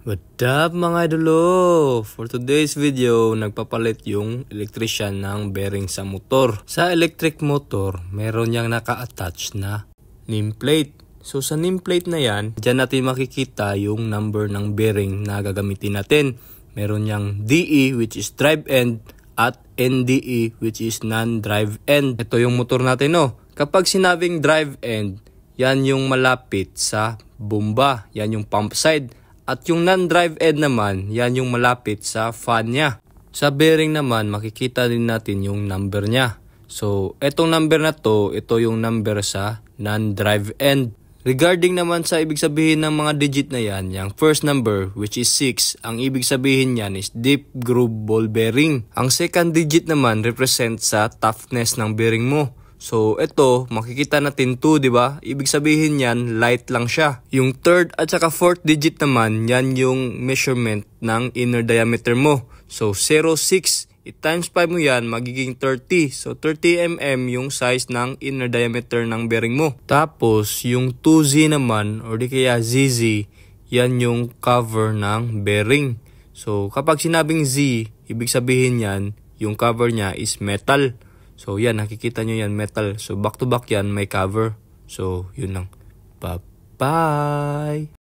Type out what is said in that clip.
What up mga idolo? For today's video, nagpapalit yung electrician ng bearing sa motor. Sa electric motor, meron niyang naka-attach na nameplate. So sa nameplate na yan, dyan natin makikita yung number ng bearing na gagamitin natin. Meron niyang DE which is drive end at NDE which is non-drive end. Ito yung motor natin Kapag sinabing drive end, yan yung malapit sa bomba, yan yung pump side. At yung non-drive end naman, yan yung malapit sa fan niya. Sa bearing naman, makikita din natin yung number niya. So, etong number na to, ito yung number sa non-drive end. Regarding naman sa ibig sabihin ng mga digit na yan, yung first number which is 6, ang ibig sabihin yan is deep groove ball bearing. Ang second digit naman represent sa toughness ng bearing mo. So, ito, makikita natin 2, di ba? Ibig sabihin yan, light lang siya. Yung third at saka fourth digit naman, yan yung measurement ng inner diameter mo. So, 0.6, i-times 5 mo yan, magiging 30. So, 30 mm yung size ng inner diameter ng bearing mo. Tapos, yung 2Z naman, or di kaya ZZ, yan yung cover ng bearing. So, kapag sinabing Z, ibig sabihin yan, yung cover niya is metal. So, yan, nakikita nyo yan, metal. So, back to back yan, may cover. So, yun lang. Bye-bye!